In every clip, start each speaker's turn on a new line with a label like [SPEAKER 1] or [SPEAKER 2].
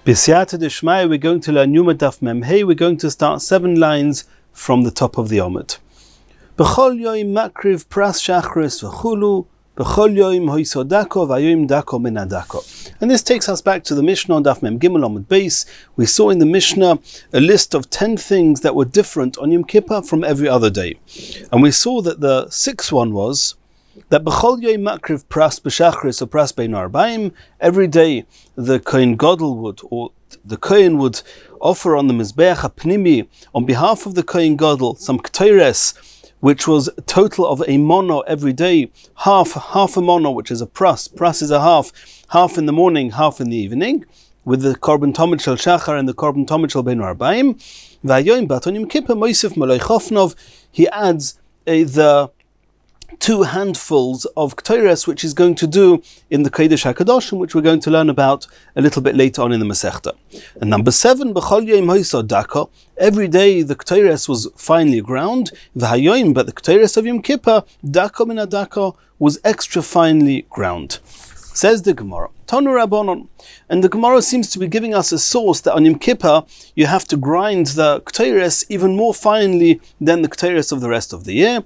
[SPEAKER 1] B'siyata d'shmaya, we're going to learn Yoma Daf Mem Hey. We're going to start 7 lines from the top of the Omid. B'chol yoim makriv pras shachris v'chulu, b'chol yoim hoiso dako v'ayoim dako min adako. And this takes us back to the Mishnah on Daf Mem Gimel Omid Beis. We saw in the Mishnah a list of 10 things that were different on Yom Kippur from every other day. And we saw that the 6th one was that b'chol yoim makriv pras b'shachris or pras bein arba'im, every day the Kohen Gadol would, or the Kohen would offer on the Mizbeach a pnimi on behalf of the Kohen Gadol some k'teires, which was a total of a mono every day, half a mono, which is a pras. Pras is a half in the morning, half in the evening, with the korban tomid shel shachar and the korban tomid shel bein arba'im. V'hayoim bat on Yom Kippur moisif maloi chofnov, he adds the 2 handfuls of k'teires, which he's going to do in the Kodesh HaKadoshim, which we're going to learn about a little bit later on in the Masechta. And number 7, b'chol yoim hoiso dako, every day the k'teires was finely ground. V'hayoim, but the k'teires of Yom Kippur, dako min adako, was extra finely ground. Says the Gemara, Tanu Rabbanon, and the Gemara seems to be giving us a source that on Yom Kippur you have to grind the k'teires even more finely than the k'teires of the rest of the year.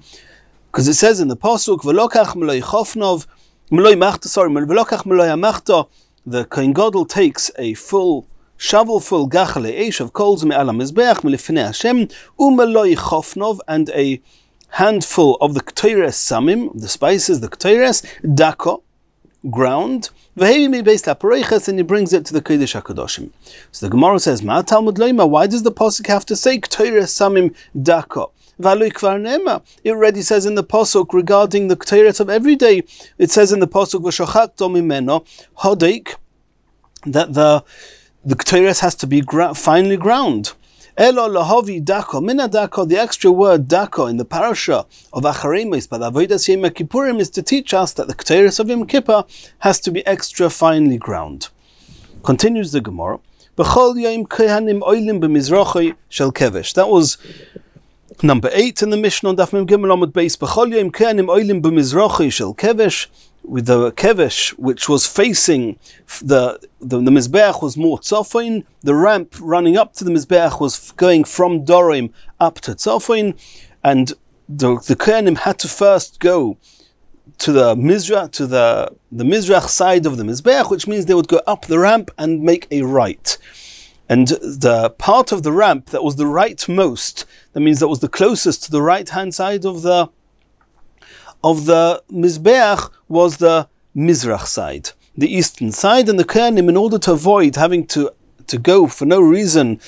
[SPEAKER 1] Because it says in the pasuk, "V'lokach meloi chofnov, meloi machta." V'lokach meloi machta. The Kohen Gadol takes a full shovelful gachale eish of coals me'al hamizbeach milifnei Hashem, u'meloi chofnov, and a handful of the k'teires samim, the spices, the k'teires dako, ground. V'hevi mi beis lapareiches, and he brings it to the Kodesh HaKadoshim. So the Gemara says, "Ma Talmud loima? Why does the pasuk have to say k'teires samim dako?" It already says in the pasuk regarding the k'teires of every day. It says in the pasuk v'shachakto mimeno hodeik, that the k'teires has to be finely ground. Elo lahavi dako mina dako. The extra word dako in the parasha of Acharemis by the Avodas Yom Kippurim is to teach us that the k'teires of Yom Kippur has to be extra finely ground. Continues the Gemara. B'chol yom kohanim oilim b'mizrachi shel kevesh. That was number 8 in the Mishnah on Daf Mem Gimel Omid Beis. B'chol yoim kohanim oilim b'mizrachi shel kevesh, with the kevesh which was facing the Mizbeach was more tzofin. The ramp running up to the Mizbeach was going from Dorim up to tzofin, and the kohanim had to first go to the Mizrach, to the Mizrach side of the Mizbeach, which means they would go up the ramp and make a right. And the part of the ramp that was the rightmost, that means that was the closest to the right-hand side of the Mizbeach, was the Mizrach side, the eastern side. And the Kohanim, in order to avoid having to go for no reason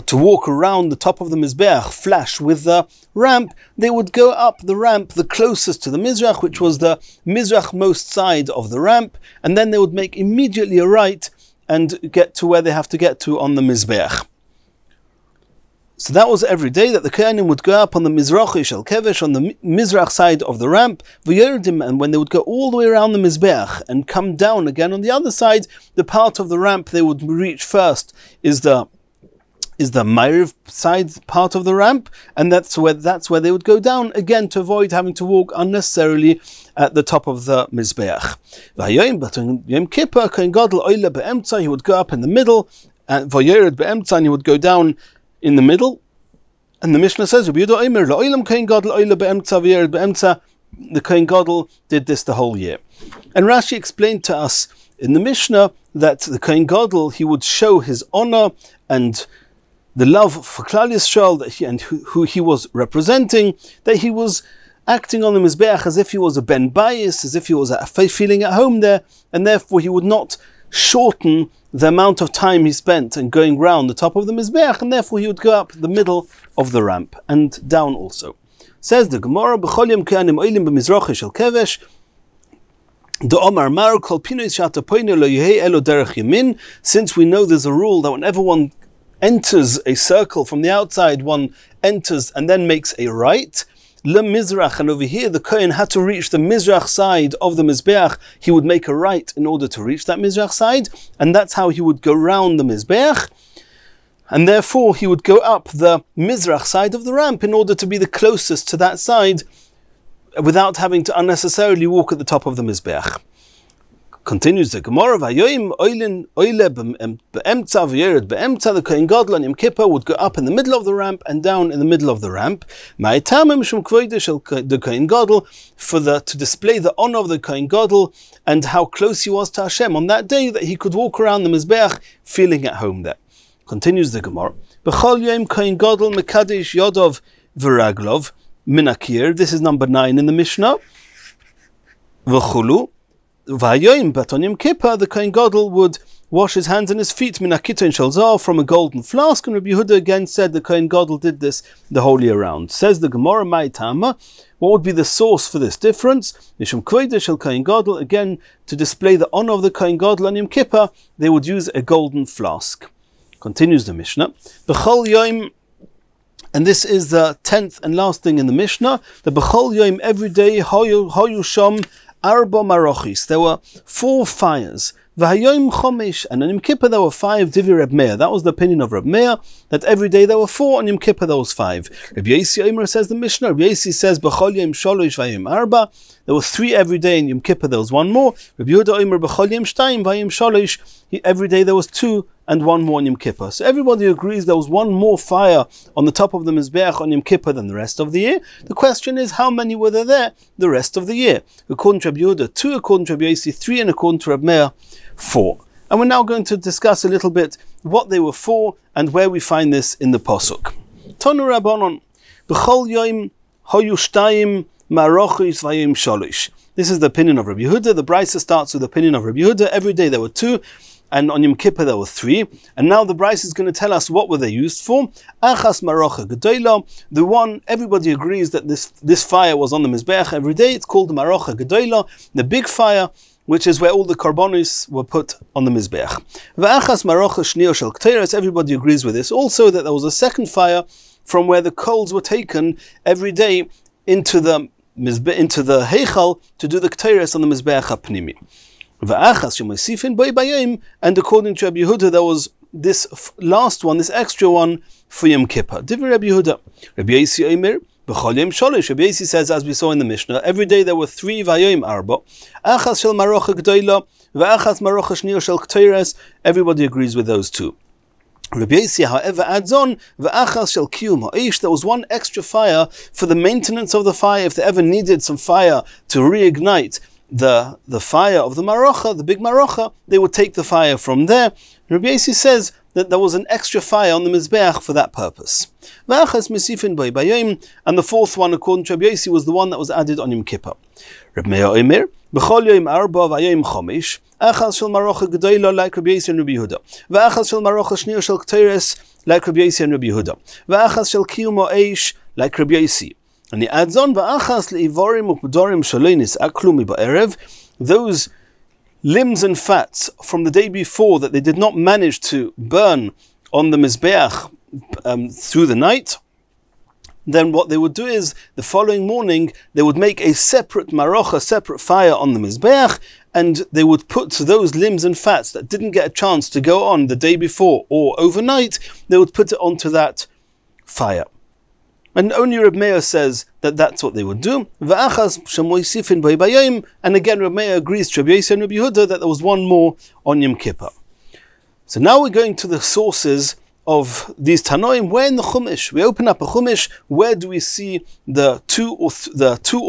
[SPEAKER 1] to walk around the top of the Mizbeach flash with the ramp, they would go up the ramp the closest to the Mizrach, which was the Mizrach-most side of the ramp, and then they would make immediately a right and get to where they have to get to on the Mizbeach. So that was every day that the Kohanim would go up on the Mizrachi Shel Kevesh, on the Mizrach side of the ramp, and when they would go all the way around the Mizbeach and come down again on the other side, the part of the ramp they would reach first is the Ma'ariv side part of the ramp, and that's where they would go down again to avoid having to walk unnecessarily at the top of the Mizbeach. But on Yom Kippur, Kohen Gadol oile be'emtza, he would go up in the middle, and v'yored be'emtza, and he would go down in the middle. And the Mishnah says, the Kohen Gadol did this the whole year. And Rashi explained to us in the Mishnah that the Kohen Gadol, he would show his honor and the love for Klal Yisrael and who he was representing, that he was acting on the Mizbeach as if he was a ben bayis, as if he was feeling at home there, and therefore he would not shorten the amount of time he spent in going round the top of the Mizbeach, and therefore he would go up the middle of the ramp and down also. Says the Gemara, B'chol yom kohanim oilim b'mizrachi shel kevesh, D'omar mar kol pinois shata poino lo yehei elo derech yamin. Since we know there's a rule that whenever one enters a circle from the outside, one enters and then makes a right. Le Mizrach, and over here the Kohen had to reach the Mizrach side of the Mizbeach. He would make a right in order to reach that Mizrach side, and that's how he would go round the Mizbeach. And therefore he would go up the Mizrach side of the ramp in order to be the closest to that side without having to unnecessarily walk at the top of the Mizbeach. Continues the Gemara, Vayoim oilin oile be'emtza v'yered be'emtza, the Kohen Gadol on Yom Kippur would go up in the middle of the ramp and down in the middle of the ramp. Ma'etamim shum kvoide shel the Kohen Gadol, to display the honor of the Kohen Gadol and how close he was to Hashem on that day, that he could walk around the Mizbeach feeling at home there. Continues the Gemara, B'chol yom Kohen Gadol mekadesh yodov v'raglov minakir. This is number 9 in the Mishnah. V'chulu. V'hayoim, but on Yom Kippur, the Kohen Gadol would wash his hands and his feet minakito and shalzar, from a golden flask. And Rabbi Yehuda again said the Kohen Gadol did this the whole year round. Says the Gemara, Ma'itama, what would be the source for this difference? Mishum kvoide shel Kohen Gadol, again, to display the honor of the Kohen Gadol on Yom Kippur, they would use a golden flask. Continues the Mishnah. B'chol yom, and this is the 10th and last thing in the Mishnah, the B'chol yom, every day, hoyu sham arba marochis, there were 4 fires. V'hayoim chomesh, and on Yom Kippur there were 5. Divi Reb Meir, that was the opinion of Reb Meir, that every day there were 4, on Yom Kippur there was 5. Rabbi Yossi Omer says the Mishnah, Rabbi Yossi says B'chol yom shalosh v'hayoim arba, there were 3 every day, in Yom Kippur there was 1 more. Rabbi Yehuda Omer B'chol yom shtayim v'hayoim shalosh, every day there was 2 and 1 more on Yom Kippur. So everybody agrees there was 1 more fire on the top of the Mizbeach on Yom Kippur than the rest of the year. The question is, how many were there the rest of the year? According to Rabbi Yehuda, 2, according to Rabbi Yossi, 3, and according to Rabbi Meir, 4. And we're now going to discuss a little bit what they were for and where we find this in the Pasuk. Tonu Rabbanon, B'chol yom hoyu shtayim marochis v'yom shalosh. This is the opinion of Rabbi Yehuda. The Brisa starts with the opinion of Rabbi Yehuda. Every day there were 2. And on Yom Kippur there were 3. And now the Brisa is going to tell us what were they used for. Achas marocha gedola, the one everybody agrees that this fire was on the Mizbeach every day. It's called the marocha gedola, the big fire, which is where all the karbonos were put on the Mizbeach. V'achas marocha shnio shel kteres, everybody agrees with this. Also that there was a second fire from where the coals were taken every day into the heichal to do the kteres on the Mizbeach hapnimi. And according to Rabbi Yehuda, there was this last one, this extra one for Yom Kippur. Divi Rabbi Yehuda. Rabbi Yossi Omer, B'chol yom shalosh. Rabbi Yossi says, as we saw in the Mishnah, every day there were 3 v'hayoim arba. Achas shel marocha g'doila, v'achas marocha shnio shel k'teres. Everybody agrees with those 2. Rabbi Yossi, however, adds on, v'achas shel kiyum ha'esh. There was 1 extra fire for the maintenance of the fire. If they ever needed some fire to reignite the fire of the marocha, the big marocha, they would take the fire from there. Rabbi Yossi says that there was an extra fire on the Mizbeach for that purpose. And the 4th one, according to Rabbi Yossi, was the one that was added on Yom Kippur. Rabbi Meir Omer, B'chol yom arba v'hayoim chomesh, achas shel marocha gedola, like Rabbi Yossi and Rabbi Yehuda, v'achas shel marocha shnio shel kteres, like Rabbi Yossi and Rabbi Yehuda, v'achas shel kiyum ha'esh, like Rabbi Yossi. And he adds on, V'achas le'ivorim u'p'dorim shalonis aklumi ba'erev, those limbs and fats from the day before that they did not manage to burn on the Mizbeach through the night, then what they would do is, the following morning, they would make a separate marocha, separate fire on the Mizbeach, and they would put those limbs and fats that didn't get a chance to go on the day before or overnight, they would put it onto that fire. And only Reb Meir says that that's what they would do. And again, Reb Meir agrees to Rabbi Yossi and Rabbi Yehuda that there was 1 more on Yom Kippur. So now we're going to the sources of these Tanoim. Where in the Chumash? We open up a Chumash. Where do we see the 2 or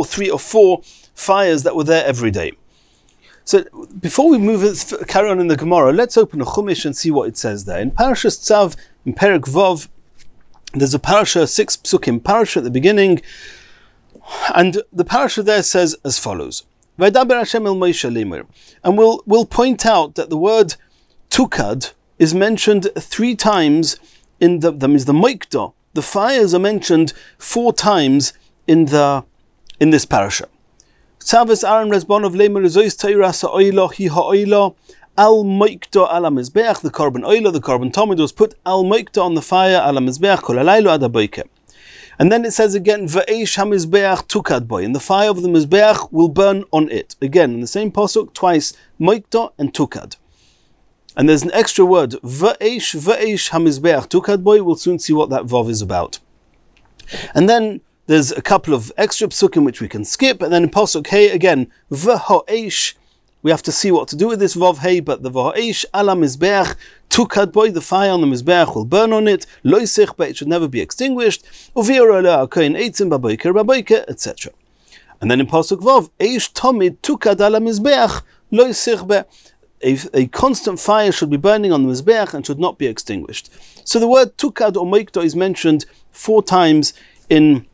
[SPEAKER 1] 3 or 4 fires that were there every day? So before we carry on in the Gemara, let's open a Chumash and see what it says there. In Parashas Tzav, in Perek Vav, there's a parasha, 6 psukim parasha at the beginning, and the parasha there says as follows. Vaydaber Hashem el Moshe Lemor, and we'll point out that the word tukad is mentioned 3 times in the moikda. The fires are mentioned 4 times in this parasha. Tzavis Aaron Resbonov Lemor Zois Teirasa Oilo Hi Ha'oilo Al Moikda Ala Mizbeach, the carbon oila, the carbon tamid was put Al Moikda on the fire, Ala Mizbeach Kol Alaylo Ad HaBoiker. And then it says again, V'eish HaMizbeach Tukad Boy, and the fire of the Mizbeach will burn on it. Again, in the same pasuk, twice, Moikda and Tukad. And there's an extra word, V'eish HaMizbeach Tukad Boy. We'll soon see what that Vav is about. And then there's a couple of extra psukim which we can skip, and then in pasuk Hey again, V'ha'eish We have to see what to do with this Vav Hey, but the V'ha'esh ala mizbeach tukad boy, the fire on the mizbeach will burn on it, lo yisich be, it should never be extinguished, uvi'or ala kohen eitzim baboiker, etc. And then in Pasuk Vav, eish tomid tukad ala mizbeach, lo yisich be, a constant fire should be burning on the mizbeach and should not be extinguished. So the word tukad or moikdo is mentioned 4 times in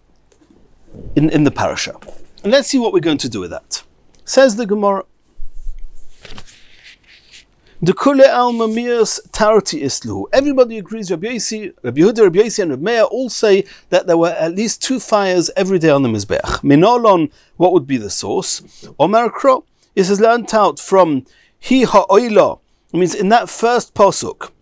[SPEAKER 1] the parasha. And let's see what we're going to do with that. Says the Gemara, the kule al mamias tarti islu. Everybody agrees. Rabbi Yehuda, Rabbi Yosi, and Rabbi Meir all say that there were at least 2 fires every day on the mizbeach. Minolon, what would be the source? Omer Kro, it is learnt out from Hi ha'oila. It means in that first pasuk,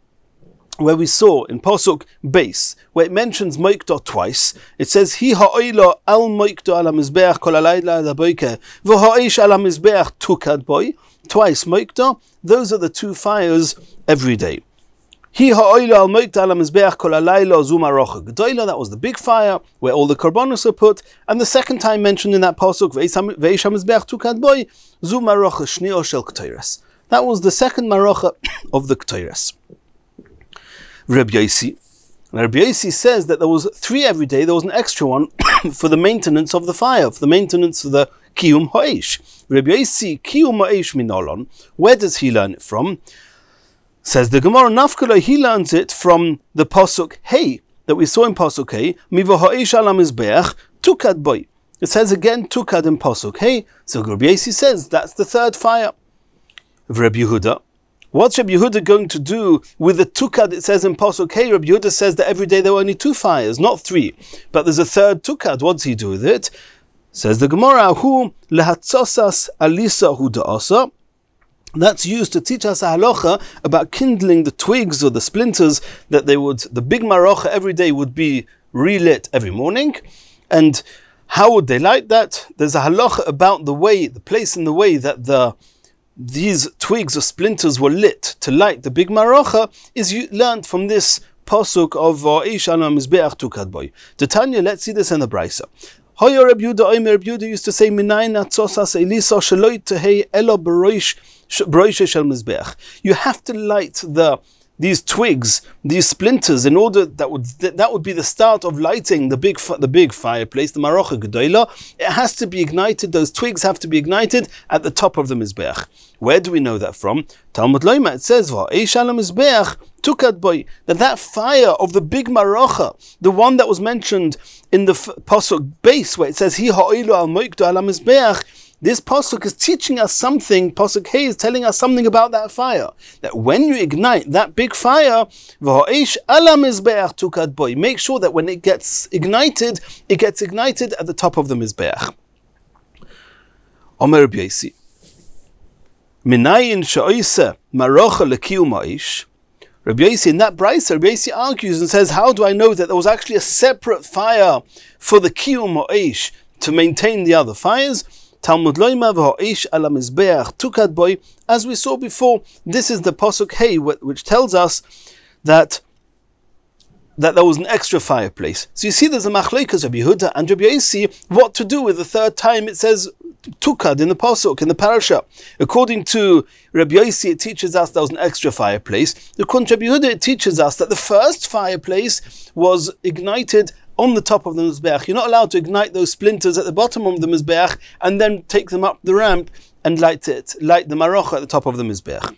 [SPEAKER 1] where we saw in pasuk base, where it mentions moikdo twice, it says Hi ha'oila al moikdo ala mizbeach kol alayla ala boiker v'ha'esh ala mizbeach tukad boy. Twice moikda, those are the 2 fires every day. Hi ha'oila al moikda ala mizbeach kol alayla zuma rocha gedola, that was the big fire where all the korbanos are put, and the second time mentioned in that pasuk ve'esh mizbeach tukad boy zuma rocha shnio shel k'toires. That was the second marocha of the k'toires. Rabbi Yosi says that there was 3 every day. There was an extra one for the maintenance of the fire, for the maintenance of the kiyum ha'esh. Rabbi Yosi kiyum ha'esh minolon. Where does he learn it from? Says the Gemara Nafkala. He learns it from the pasuk Hey that we saw in pasuk Hey. Mivo ha'esh ala mizbeach tukad boy. It says again tukad in pasuk Hey. So Rabbi Yosi says that's the 3rd fire. Rabbi Yehuda. What's Rabbi Yehuda going to do with the tukad? It says in pasuk Hey, Rabbi Yehuda says that every day there were only 2 fires, not 3. But there's a 3rd tukad. What does he do with it? Says the Gemara, Hu lehatzosas alisa hu da'asa. That's used to teach us a halacha about kindling the twigs or the splinters that the big marocha every day would be relit every morning. And how would they light that? There's a halacha about the place and the way that these twigs or splinters were lit to light the big marocha is learned from this pasuk of Va'esh ala mizbeach tukad boy. Tanya, let's see this in the Brisa. Hoya Rabbi Yehuda used to say, Minayin atzosas elisa sheloi tehei elo b'roish shel mizbeach. You have to light these twigs, these splinters, in order that would be the start of lighting the big fireplace, the marocha gedola. It has to be ignited. Those twigs have to be ignited at the top of the mizbeach. Where do we know that from? Talmud Loima. It says va'esh ala mizbeach tukad boy, that fire of the big marocha, the one that was mentioned in the pasuk base, where it says Hi ha'oilo al moikdo ala mizbeach. This pasuk is teaching us something. Pasuk Hey is telling us something about that fire. That when you ignite that big fire, v'ha'esh ala mizbeach tukad boy, make sure that when it gets ignited at the top of the mizbeach. Omer Rabbi Yosi, minayin she'oise marocha lekiyum ha'esh. Rabbi Yosi, in that brisa, Rabbi Yosi argues and says, how do I know that there was actually a separate fire for the kiyum ha'esh to maintain the other fires? Talmud Loima v'ha'esh ala mizbeach tukad boy. As we saw before, this is the pasuk Hey, which tells us that there was an extra fireplace. So you see, there's a machlokes Rabbi Yehuda and Rabbi Yosi what to do with the 3rd time it says tukad in the pasuk, in the parasha. According to Rabbi Yosi, it teaches us there was an extra fireplace. According to Rabbi Yehuda, it teaches us that the first fireplace was ignited on the top of the mizbeach. You're not allowed to ignite those splinters at the bottom of the mizbeach and then take them up the ramp and light the marocha at the top of the mizbeach.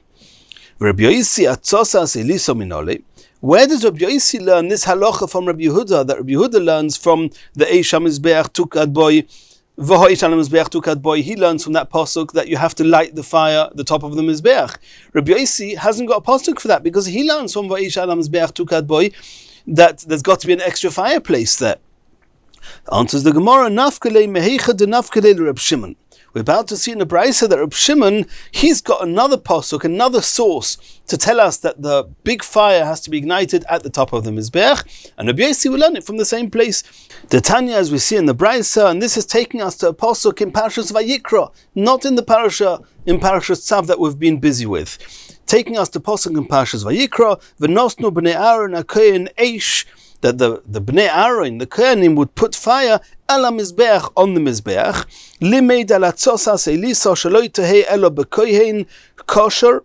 [SPEAKER 1] Rabbi Yosi atzosas eliso minole. Where does Rabbi Yosi learn this halacha from Rabbi Yehuda? That Rabbi Yehuda learns from the eish hamizbeach tukad boy, v'ha'esh ala mizbeach tukad boy. He learns from that pasuk that you have to light the fire at the top of the mizbeach. Rabbi Yosi hasn't got a pasuk for that because he learns from v'ha'esh ala mizbeach tukad boy that there's got to be an extra fireplace there. Answers the Gemara, Nafkele mehecha de nafkele Reb Shimon. We're about to see in the Brisa that Reb Shimon, he's got another pasuk, another source to tell us that the big fire has to be ignited at the top of the mizbeach, and Rabbi Yosi will learn it from the same place. The Tanya, as we see in the Brisa, and this is taking us to a pasuk in Parashas Vayikra, not in the parasha, in Parashas Tzav that we've been busy with. Taking us to pasuk in Parashas Vayikra, v'nosnu b'nei Aaron hakohen eish that the Bnei Aaron, the Kohanim, would put fire ala mizbeach, on the mizbeach, limeid ala tzosas elisa shaloi tehei elo bekohen kosher.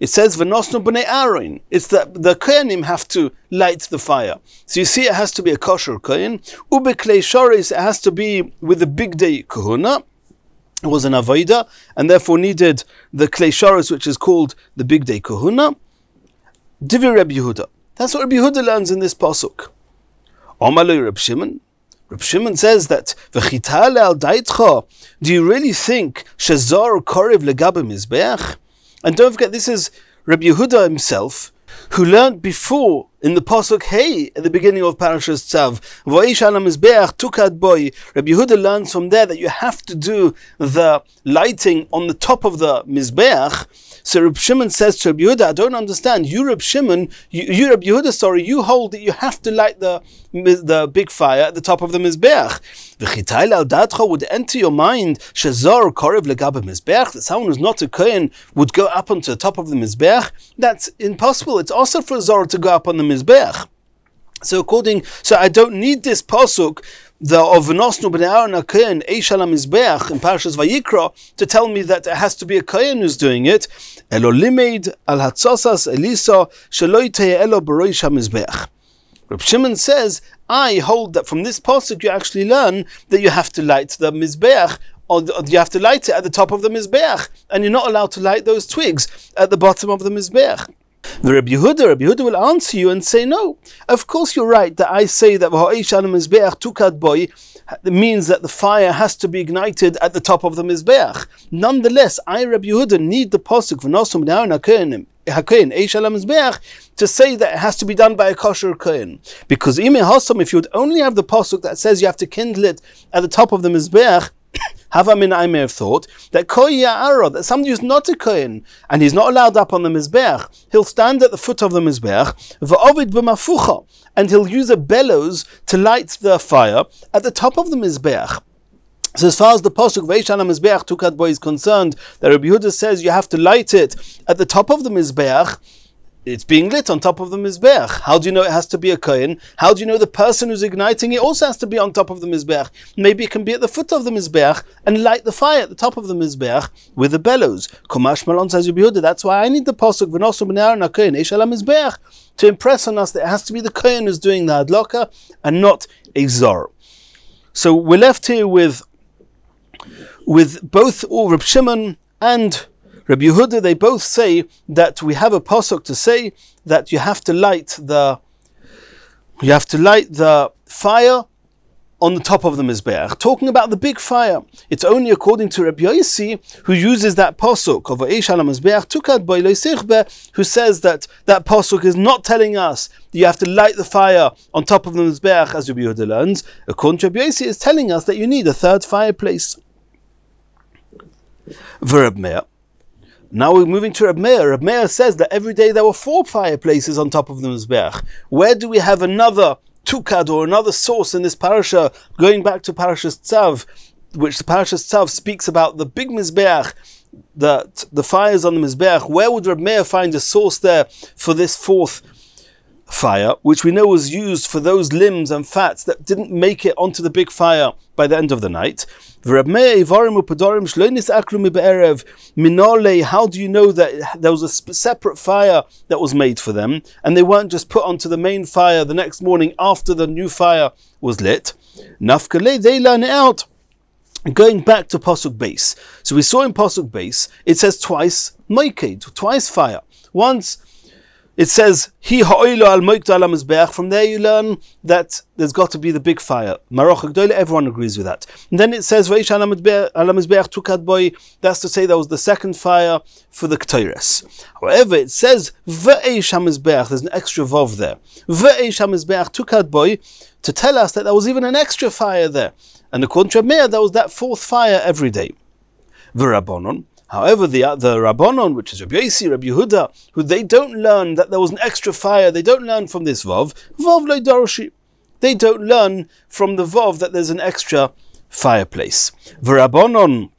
[SPEAKER 1] It says v'nosnu Bnei Aaron. It's that the Kohanim have to light the fire. So you see, it has to be a kosher Kohen. Ubeklei shoris, it has to be with the big day kahuna. It was an avodah, and therefore needed the klei shoris, which is called the big day kahuna. Divi Rabbi Yehuda. That's what Rabbi Yehuda learns in this pasuk. Omalei Reb Shimon. Reb Shimon says that v'chitale al daitcha. Do you really think shezar korev legabe mizbeach? And don't forget, this is Rabbi Yehuda himself, who learned before in the pasuk Hey at the beginning of Parashas Tzav. V'oish ala mizbeach tukad boy. Rabbi Yehuda learns from there that you have to do the lighting on the top of the mizbeach. So Reb Shimon says to Rabbi Yehuda, I don't understand. You Reb Shimon, you Rabbi Yehuda, you hold that you have to light the big fire at the top of the mizbeach. V'chitayl al dadcha, would enter your mind shezar korev legabe mizbeach, that someone who's not a kohen would go up onto the top of the mizbeach? That's impossible. It's also for a zor to go up on the mizbeach. So I don't need this pasuk, the of V'nosnu Bnei Aaron HaKohen Eish ala Mizbeach in Parashas Vayikra, to tell me that it has to be a Kohen who's doing it. Elo limeid al hatzosas elisa sheloi tehei elo b'roish hamizbeach. Reb Shimon says, I hold that from this pasuk you actually learn that you have to light the mizbeach, or you have to light it at the top of the mizbeach, and you're not allowed to light those twigs at the bottom of the mizbeach. The Rabbi Yehuda will answer you and say, no, of course you're right that I say that means that the fire has to be ignited at the top of the mizbeach. Nonetheless, I, Rabbi Yehuda, need the pasuk to say that it has to be done by a kosher kohen. Because if you would only have the pasuk that says you have to kindle it at the top of the mizbeach, I may have thought that that somebody who's not a kohen and he's not allowed up on the mizbeach, he'll stand at the foot of the mizbeach, and he'll use a bellows to light the fire at the top of the mizbeach. So as far as the pasuk Veish ala mizbeach tukad bo is concerned, that Rabbi Yehuda says you have to light it at the top of the mizbeach, it's being lit on top of the mizbeach. How do you know it has to be a kohen? How do you know the person who's igniting it also has to be on top of the mizbeach? Maybe it can be at the foot of the mizbeach and light the fire at the top of the mizbeach with the bellows. Kumash Malon says Rabbi Yehuda, that's why I need the pasuk V'nosnu Bnei Aaron HaKohen Eish ala mizbeach, to impress on us that it has to be the kohen who's doing the hadlaka and not a zor. So we're left here with both Reb Shimon and Rabbi Yehuda. They both say that we have a pasuk to say that you have to light the fire on the top of the mizbeach. Talking about the big fire, it's only according to Rabbi Yossi, who uses that pasuk of Eish ala mizbeach tukad bo lo sichbe, who says that pasuk is not telling us that you have to light the fire on top of the mizbeach, as Rabbi Yehuda learns. According to Rabbi Yossi, it's telling us that you need a third fireplace. V'Reb Meir. Now we're moving to Reb Meir. Reb Meir says that every day there were 4 fireplaces on top of the mizbeach. Where do we have another tukad or another source in this parasha, going back to Parashas Tzav, which the Parashas Tzav speaks about the big mizbeach, the fires on the mizbeach? Where would Reb Meir find a source there for this 4th fire, which we know was used for those limbs and fats that didn't make it onto the big fire by the end of the night? How do you know that there was a separate fire that was made for them and they weren't just put onto the main fire the next morning after the new fire was lit? Nafkale, they learn it out. Going back to Pasuk Base. So we saw in Pasuk Base, it says twice moiked, twice fire. Once it says, Hi ha'oilo al moiked ala mizbeach. From there you learn that there's got to be the big fire. Maroch HaGdolah, everyone agrees with that. And then it says, Veish ala mizbeach tukad boy. That's to say that was the second fire for the Ketores. However, it says, Ve'eish ha-mizbeach. There's an extra vav there. Ve'eish ha-mizbeach tukad boy, to tell us that there was even an extra fire there. And according to Reb Meir, there was that 4th fire every day. V'Rabbanon. However, the Rabbanon, which is Rabbi Yossi, Rabbi Yehuda, who they don't learn that there was an extra fire, they don't learn from this vav lo doroshi. They don't learn from the vav that there's an extra fireplace. V'Rabbanon,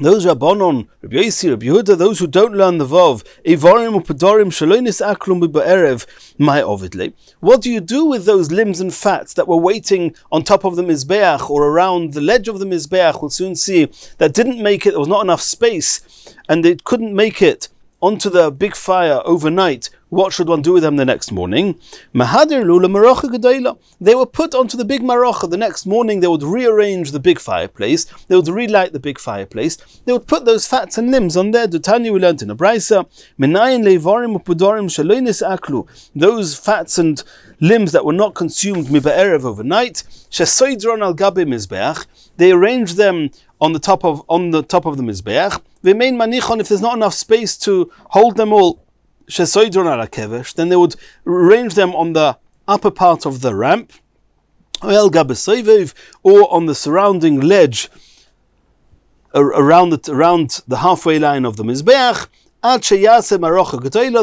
[SPEAKER 1] those Rabbanon, Rabbi Yosi, Rabbi Yehuda, those who don't learn the Vav, Evarim u'Pedarim shalonis aklum b'erev my ovidle. What do you do with those limbs and fats that were waiting on top of the Mizbeach or around the ledge of the Mizbeach? We'll soon see that didn't make it, there was not enough space, and they couldn't make it onto the big fire overnight. What should one do with them the next morning? They were put onto the big marocha. The next morning they would rearrange the big fireplace. They would relight the big fireplace. They would put those fats and limbs on there. Dutanya, we learned in a brisa. Those fats and limbs that were not consumed miba'erev overnight. They arranged them on the top of the mizbeach. If there's not enough space to hold them all, then they would arrange them on the upper part of the ramp, or on the surrounding ledge around the halfway line of the mizbeach.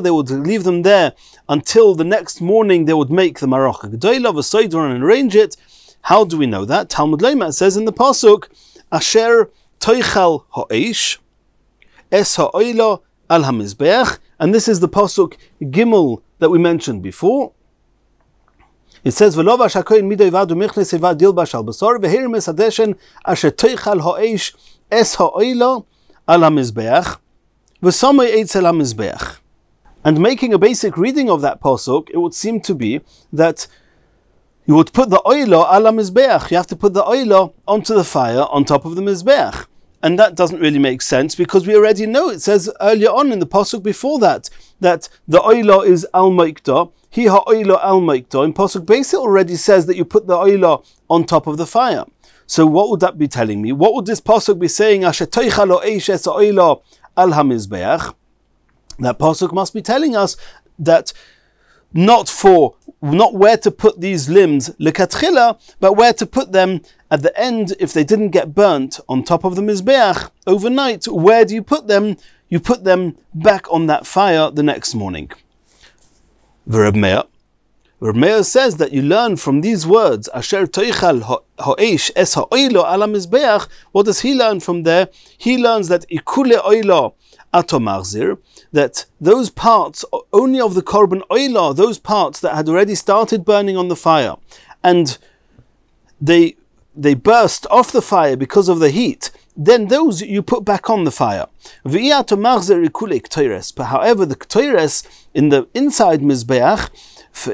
[SPEAKER 1] They would leave them there until the next morning. They would make the marocha gedolah and arrange it. How do we know that? Talmud Lema says in the pasuk, Asher toichal ha'esh es ha'oila al hamizbeach, and this is the pasuk Gimel that we mentioned before. It says, "V'lo v'ashakoyin midei v'adu michnes evad dilbash al basar v'herim es hadeshen asher toichal ha'esh es ha'oila al hamizbeach v'samei eitz al hamizbeach." And making a basic reading of that pasuk, it would seem to be that you would put the oila ala mizbeach. You have to put the oila onto the fire on top of the mizbeach. And that doesn't really make sense because we already know it says earlier on in the pasuk before that the oila is al maikda. Hi ha oila al maikda. In pasuk base it already says that you put the oila on top of the fire. So what would that be telling me? What would this pasuk be saying? Asher toicha lo eish es oila al hamizbeach. That pasuk must be telling us that not where to put these limbs lekatchila, but where to put them at the end if they didn't get burnt on top of the mizbeach overnight. Where do you put them? You put them back on that fire the next morning. Rabbi Meir says that you learn from these words, Asher toichal ha'esh es ha'oilo ala mizbeach. What does he learn from there? He learns that ikule oilo atomarzir, that those parts only of the korban oila, those parts that had already started burning on the fire, and they burst off the fire because of the heat, then those you put back on the fire. But however, the ktoires in the inside mizbeach,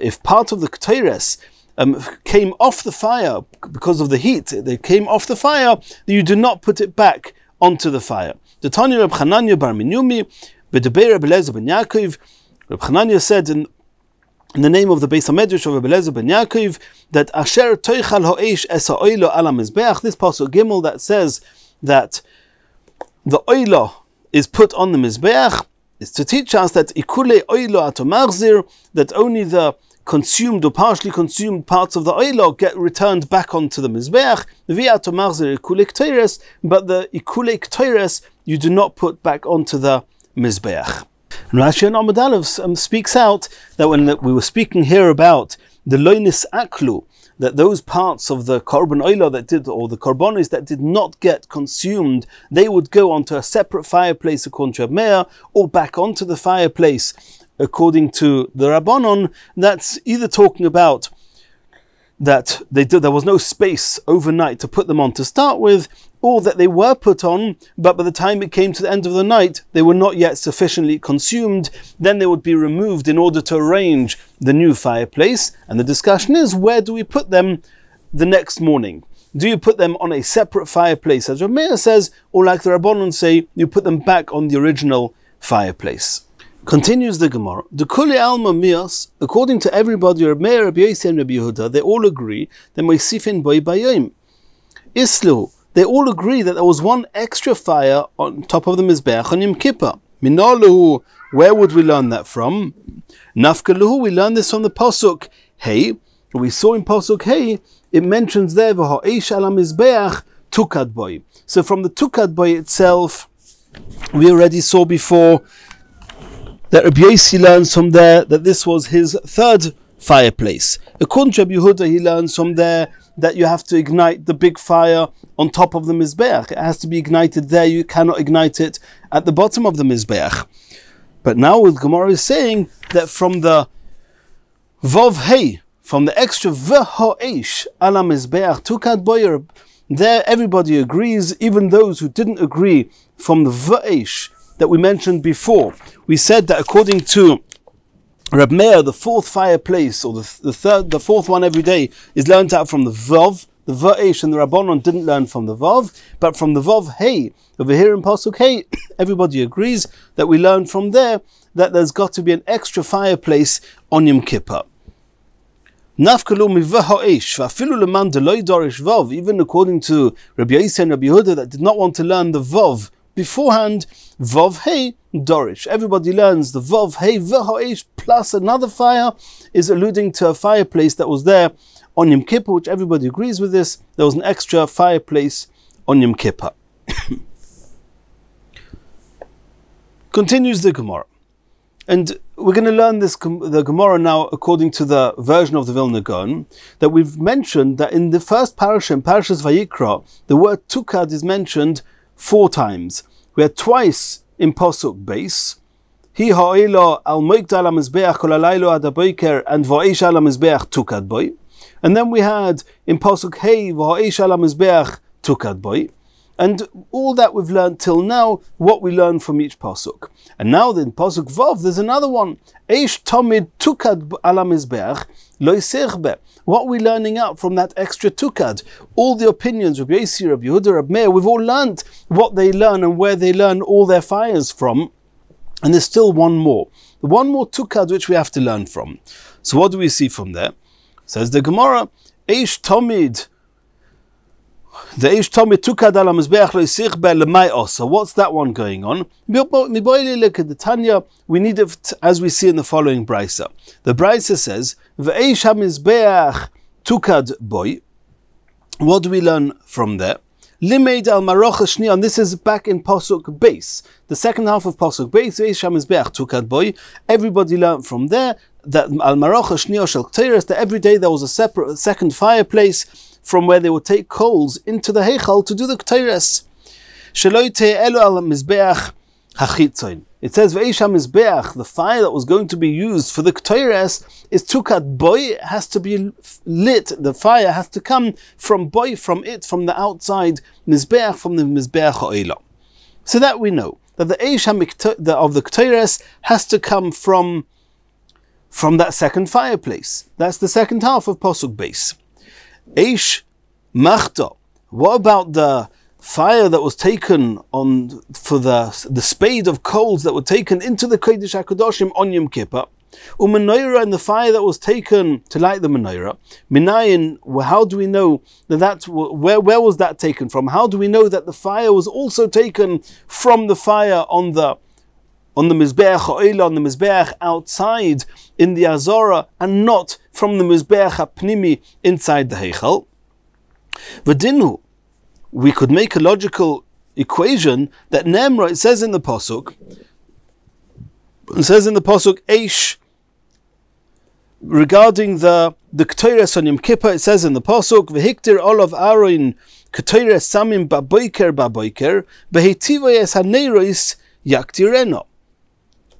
[SPEAKER 1] if part of the ktoires came off the fire because of the heat, they came off the fire, you do not put it back onto the fire. The Tanya Reb Chananya bar Minyumi, B'debei Reb Eliezer ben Yaakov, Reb Chananya said in the name of the Beis HaMedrash of Reb Eliezer ben Yaakov that Asher toichal ha'esh es ha'oilo ala mizbeach. This pasuk Gimel that says that the oilo is put on the mizbeach is to teach us that ikule oilo atomarzir, that only the consumed or partially consumed parts of the oilo get returned back onto the mizbeach. V'atomarzir ikule ktoires, but the ikule ktoires you do not put back onto the mizbeach. And Rashi and Amud Aleph speaks out that when we were speaking here about the loinis aklu, that those parts of the korban oila that did, or the korbanos that did not get consumed, they would go onto a separate fireplace according to Rabbi Meir, or back onto the fireplace according to the Rabbanon. That's either talking about that there was no space overnight to put them on to start with, or that they were put on, but by the time it came to the end of the night, they were not yet sufficiently consumed. Then they would be removed in order to arrange the new fireplace. And the discussion is, where do we put them the next morning? Do you put them on a separate fireplace, as Rabbi Meir says, or like the Rabbanon say, you put them back on the original fireplace? Continues the Gemara. The Kuli Alma Mias, according to everybody, Rabbi Meir, Rabbi Yosi, and Rabbi Yehuda, they all agree that Meisifin Boi Bayom. Islu, they all agree that there was one extra fire on top of the Mizbeach on Yom Kippur. Minaluhu, where would we learn that from? Nafkaluhu, we learn this from the Pasuk Hey. We saw in Pasuk Hey, it mentions there, V'ha'esh ala Mizbeach Tukad Boi. So from the Tukad Boi itself, we already saw before that Rabbi Yosi learns from there that this was his third fireplace. According to Rabbi Yehuda, he learns from there that you have to ignite the big fire on top of the Mizbeach. It has to be ignited there. You cannot ignite it at the bottom of the Mizbeach. But now with Gemara is saying that from the Vav Hey, from the extra V'ha'esh ala Mizbeach Tukad Boyer, there everybody agrees, even those who didn't agree from the V'esh that we mentioned before. We said that according to Rabbi Meir, the fourth fireplace, or the fourth one every day, is learned out from the Vav. The V'esh and the Rabbanon didn't learn from the Vav, but from the Vav Hey, over here in Pasuk Hey, everybody agrees that we learn from there that there's got to be an extra fireplace on Yom Kippur. Even according to Rabbi Yossi and Rabbi Yehuda that did not want to learn the Vav beforehand, Vav Hey Dorish. Everybody learns the Vav Hey V'ha'esh plus another fire is alluding to a fireplace that was there on Yom Kippur, which everybody agrees with this. There was an extra fireplace on Yom Kippur. Continues the Gemara. And we're going to learn the Gemara now according to the version of the Vilna Gaon, that we've mentioned that in the first parasha, in Parashas Vayikra, the word Tukad is mentioned 4 times. We had twice in Pasuk Beis, Hi ha'ela al moikda al mizbeach kol halaylo ad haboker and va'esh al mizbeach Tukad boy. And then we had in Pasuk Hey, va'esh al mizbeach Tukad boy. And all that we've learned till now, what we learn from each pasuk. And now in pasuk Vav, there's another one. Eish tomid tukad ala mizbeach lo yisirbe. What are we learning out from that extra tukad? All the opinions, Rabbi Yossi, Rabbi Yehuda, Rabbi Meir, we've all learned what they learn and where they learn all their fires from. And there's still one more. The one more tukad which we have to learn from. So what do we see from there? Says the Gemara, Eish tomid. The Eish Tomid Tukad ala Mizbeach lo yisirbe lemay osa. What's that one going on? Look at the Tanya. We need it as we see in the following brisa. The brisa says, V'eish hamizbeach Tukad boy. What do we learn from there? Limeid al marocha shni, and this is back in Pasuk Beis, the second half of Pasuk Beis. V'eish hamizbeach Tukad boy. Everybody learned from there that al marocha shni shel k'teres, that every day there was a separate second fireplace from where they would take coals into the Heichal to do the K'teres. It says, the fire that was going to be used for the K'teres is Tukad boy. It has to be lit. The fire has to come from boy, from the outside Mizbeach, from the Mizbeach Ha'ila. So that we know, that the Eish of the K'teres has to come from that second fireplace. That's the second half of Pasuk Beis. Eish machta. What about the fire that was taken on for the spade of coals that were taken into the Kodesh HaKadoshim on Yom Kippur? U'menorah, and the fire that was taken to light the menorah. Minayin, how do we know that where was that taken from? How do we know that the fire was also taken from the fire on the Mizbeach Ha'ila, on the Mizbeach outside in the Azora, and not from the Mizbeach HaPnimi inside the Heichal? V'dinu, we could make a logical equation that Nemra, it says in the Pasuk, Eish, regarding the K'teres on Yom Kippur, it says in the Pasuk, V'hiktir olav aroin K'teres samim ba'boiker, B'hetivayes haneiros yaktireno.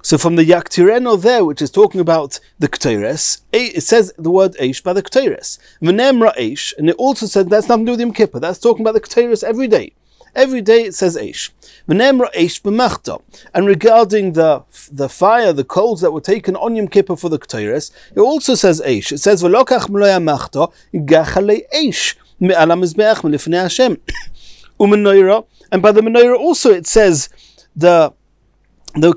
[SPEAKER 1] So from the Yaktireno there, which is talking about the K'teres, it says the word Eish by the K'teres. V'nemra Eish, and it also said that's nothing to do with Yom Kippur. That's talking about the K'teres every day. Every day it says Eish. V'nemra Eish b'machta. And regarding the fire, the coals that were taken on Yom Kippur for the K'teres, it also says Eish. It says V'lokach m'loya machta gachalei Eish me'ala mizbeach m'lifnei Hashem. U'menorah, and by the menorah also it says the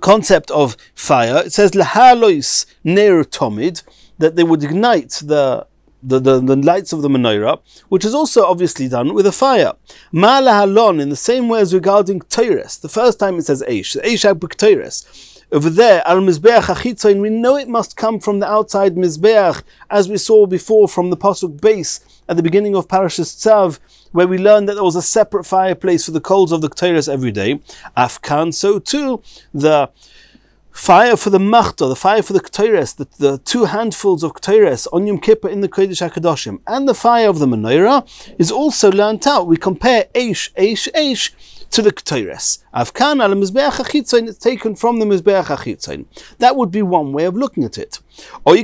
[SPEAKER 1] concept of fire. It says lahalois ner tomid, that they would ignite the lights of the menorah, which is also obviously done with a fire. Ma lahalon, in the same way as regarding K'teres. The first time it says Eish, Eish K'teres. Over there, al mizbeach achitzayin, we know it must come from the outside mizbeach, as we saw before from the pasuk Beis at the beginning of Parashas Tzav, where we learned that there was a separate fireplace for the coals of the K'teres every day. Afkan, so too, the fire for the machta, the fire for the ketores, the 2 handfuls of ketores on Yom Kippur in the Kodesh HaKadoshim, and the fire of the menorah is also learnt out. We compare eish to the ketores. Avkan al mizbeach hachitzayin, it's taken from the mizbeach hachitzayin. That would be one way of looking at it. Or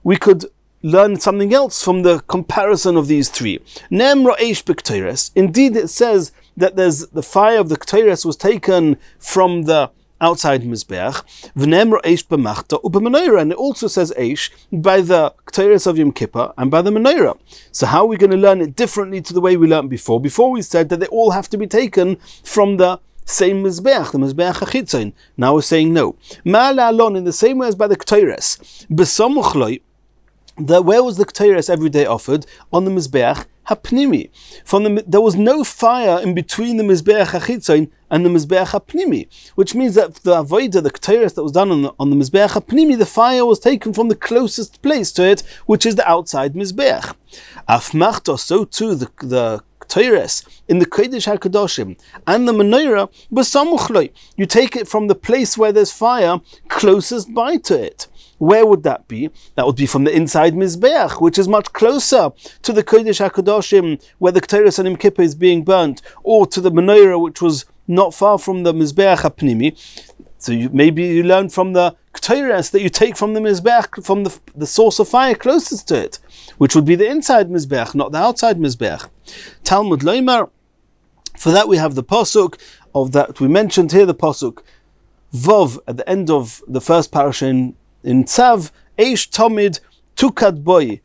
[SPEAKER 1] we could learn something else from the comparison of these 3. Nemra eish b'kteres. Indeed, it says that the fire of the ketores was taken from the outside mizbeach. V'nemra eish b'machta u'b'menorah, and it also says eish by the ketores of Yom Kippur and by the menorah. So how are we going to learn it differently to the way we learned before? Before we said that they all have to be taken from the same mizbeach, the mizbeach hachitzayin. Now we're saying no. Ma'ala alon, in the same way as by the ketores. B'samuch lo, where was the ketores every day offered? On the mizbeach hapnimi. There was no fire in between the mizbeach hachitzayin and the mizbeach hapnimi, which means that the avodah, the ketores that was done on the mizbeach hapnimi, the fire was taken from the closest place to it, which is the outside mizbeach. Afmachta, so too the ketores in the Kodesh HaKadoshim and the menorah b'samuch lo, you take it from the place where there's fire closest by to it. Where would that be? That would be from the inside Mizbeach, which is much closer to the Kodesh HaKadoshim, where the Ketores on Yom Kippur is being burnt, or to the menorah, which was not far from the Mizbeach HaPnimi. So maybe you learn from the Ketores that you take from the Mizbeach, from the source of fire closest to it, which would be the inside Mizbeach, not the outside Mizbeach. Talmud Loimar, for that we have the pasuk of that we mentioned here, the pasuk Vov at the end of the first parasha in Tzav, Eish Tomid Tukad Boy.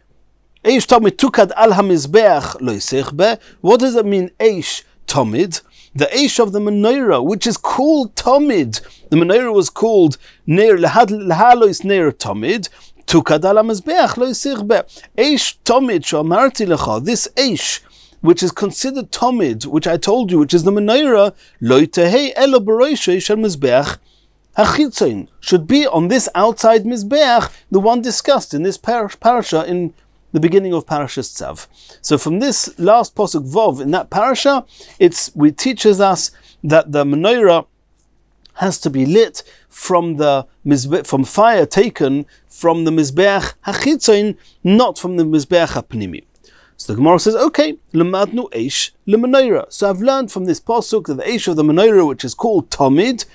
[SPEAKER 1] Eish Tomid Tukad Al HaMizbeach Lo Yisech Be. What does it mean, Eish Tomid? The Eish of the menorah, which is called Tomid. The menorah was called Neir Lahalois Neir Tomid. Tukad Al HaMizbeach Lo Yisech Be. Eish Tomid Shomarti Lecha. This Eish, which is considered Tomid, which I told you, which is the menorah, Lo Yitehei Elo B'roisho Shel Mizbeach Hachitzayin, should be on this outside Mizbeach, the one discussed in this parasha in the beginning of Parashas Tzav. So from this last pasuk Vov in that parasha, it teaches us that the menorah has to be lit from fire taken from the Mizbeach Hachitzayin, not from the Mizbeach HaPnimi. So the Gemara says, okay, lemadnu eish lemenorah. So I've learned from this pasuk that the eish of the menorah, which is called Tomid,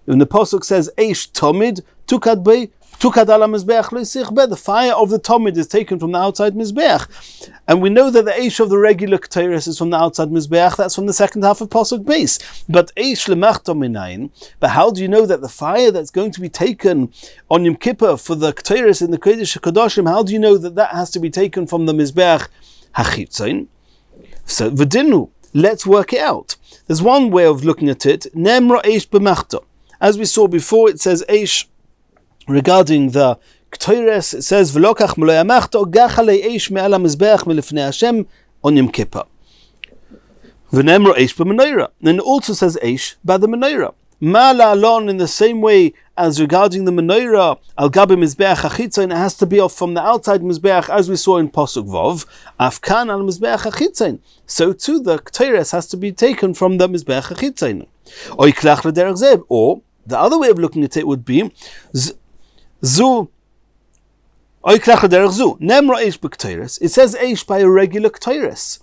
[SPEAKER 1] when the pasuk says Eish Tomid Tukad Bei Tukad Ala Mizbeach Lo Yisech Be, the fire of the Tomid is taken from the outside Mizbeach, and we know that the Eish of the regular ketores is from the outside Mizbeach. That's from the second half of pasuk base. But Eish Lemachta Minayin. But how do you know that the fire that's going to be taken on Yom Kippur for the ketores in the Kodesh HaKadoshim, how do you know that has to be taken from the Mizbeach Hachitzayin? So V'dinu, let's work it out. There's one way of looking at it. Nemra Eish B'machta. As we saw before, it says Eish regarding the Ketores. It says V'lokach M'lo Yamachto Gachalei Eish Me'al HaMizbeach Milifnei Hashem on Yom Kippur. V'nemro Eish B'menorah. Then it also says Eish by the menorah. Ma'ala alon, in the same way as regarding the menorah Al Gabi Mizbeach Hachitzayin, it has to be off from the outside Mizbeach, as we saw in pasuk Vov. Afkan al Mizbeach Hachitzayin. So too the Ketores has to be taken from the Mizbeach Hachitzayin. Or the other way of looking at it would be Zu Nemra Eish B'Kteres. It says Eish by a regular Ketores.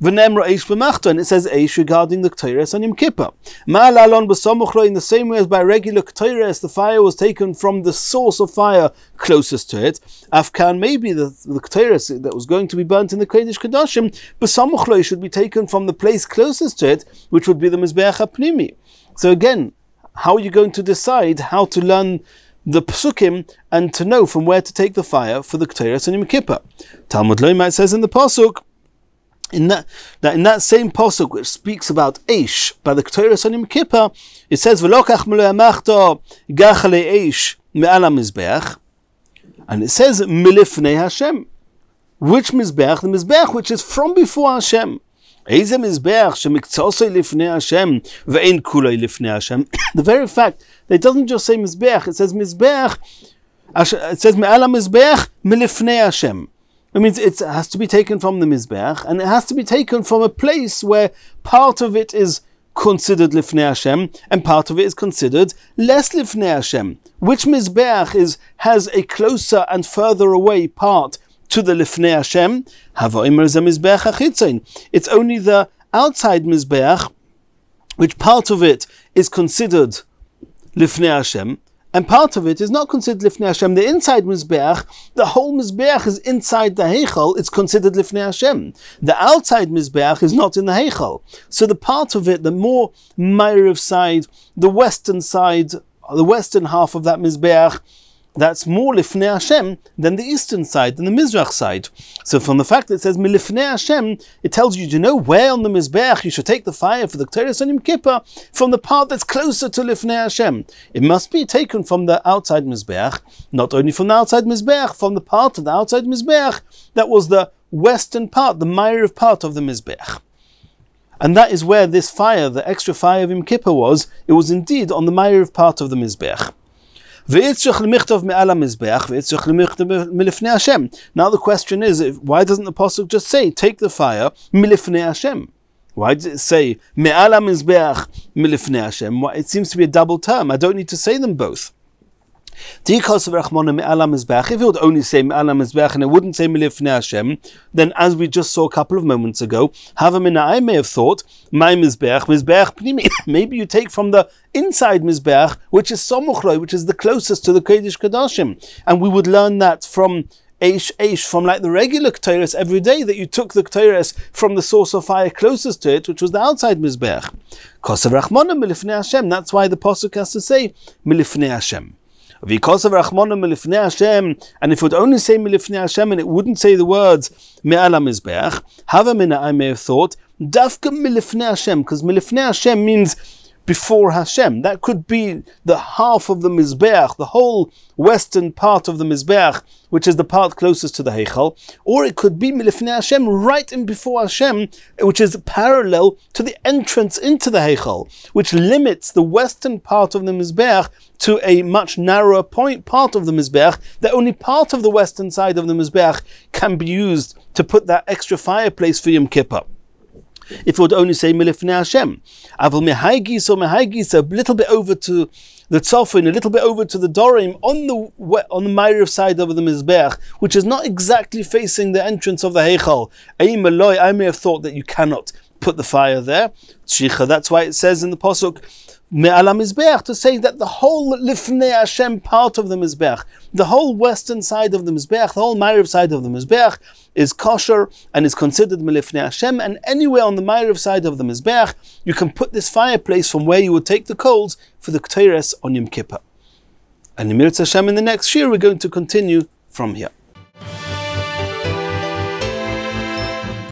[SPEAKER 1] V'Nemra Eish B'Machta, and it says Eish regarding the Ketores on Yom Kippur. Ma'al alon b'samuch lo, in the same way as by regular Ketores, the fire was taken from the source of fire closest to it. Afkan, maybe the Ketores that was going to be burnt in the Kodesh Kodashim, b'samuch lo should be taken from the place closest to it, which would be the Mizbeach HaPnimi. So again, how are you going to decide how to learn the psukim and to know from where to take the fire for the Ketores on Yom Kippur? Talmud Loimar says in the pasuk, in that same pasuk which speaks about Eish by the Ketores on Yom Kippur, it says V'lokach M'lo Yamachto Gachalei Eish Me'al HaMizbeach, and it says Milifnei Hashem. Which Mizbeach? The Mizbeach which is from before Hashem. The very fact that it doesn't just say Mizbeach, it says Mizbeach, it says Me'al HaMizbeach Milifnei Hashem. It means it has to be taken from the Mizbeach, and it has to be taken from a place where part of it is considered Lifnei Hashem, and part of it is considered less Lifnei Hashem. Which Mizbeach has a closer and further away part to the Lifnei Hashem? It's only the outside Mizbeach, which part of it is considered Lifnei Hashem, and part of it is not considered Lifnei Hashem. The inside Mizbeach, the whole Mizbeach is inside the Heichal, it's considered Lifnei Hashem. The outside Mizbeach is not in the Heichal. So the part of it, the more Ma'ariv side, the western side, the western half of that Mizbeach, that's more Lifnei Hashem than the eastern side, than the Mizrach side. So from the fact that it says Milifnei Hashem, it tells you, do you know where on the Mizbeach you should take the fire for the Ketores on Yom Kippur? From the part that's closer to Lifnei Hashem. It must be taken from the outside Mizbeach, not only from the outside Mizbeach, from the part of the outside Mizbeach that was the western part, the Ma'ariv part of the Mizbeach. And that is where this fire, the extra fire of Yom Kippur was. It was indeed on the Ma'ariv part of the Mizbeach. Now the question is, why doesn't the Pasuk just say, take the fire, milifnei Hashem? Why does it say, me'ala mizbeach milifnei Hashem? It seems to be a double term. I don't need to say them both. If it would only say me'ala mizbeach and it wouldn't say milifnei Hashem, then as we just saw a couple of moments ago, I may have thought, my mizbeach pnimi. Maybe you take from the inside mizbeach, which is somuchroi, which is the closest to the Kodesh Kodashim, and we would learn that from from like the regular Ketores every day, that you took the Ketores from the source of fire closest to it, which was the outside mizbeach. Kosav rachmona milifnei Hashem. That's why the pasuk has to say milifnei Hashem. And if it would only say milifnei Hashem and it wouldn't say the words me'ala mizbeach, I may have thought dafka milifnei Hashem, because milifnei Hashem means before Hashem. That could be the half of the Mizbeach, the whole western part of the Mizbeach, which is the part closest to the Heichal, or it could be Milifnei Hashem, right in before Hashem, which is parallel to the entrance into the Heichal, which limits the western part of the Mizbeach to a much narrower part of the Mizbeach, that only part of the western side of the Mizbeach can be used to put that extra fireplace for Yom Kippur. If it would only say Milifnei Hashem, Aval mehaigis or mehaigis, a little bit over to the tzofin, a little bit over to the dorim on the Ma'ariv side of the Mizbeach, which is not exactly facing the entrance of the Heichal. I may have thought that you cannot put the fire there. Shlita, that's why it says in the pasuk me'ala mizbeach, to say that the whole Lifnei Hashem part of the Mizbeach, the whole western side of the Mizbeach, the whole Ma'ariv side of the Mizbeach is kosher and is considered Milifnei Hashem, and anywhere on the Ma'ariv side of the Mizbeach you can put this fireplace from where you would take the coals for the Ketores on Yom Kippur. And in Mirz Hashem in the next shiur we're going to continue from here.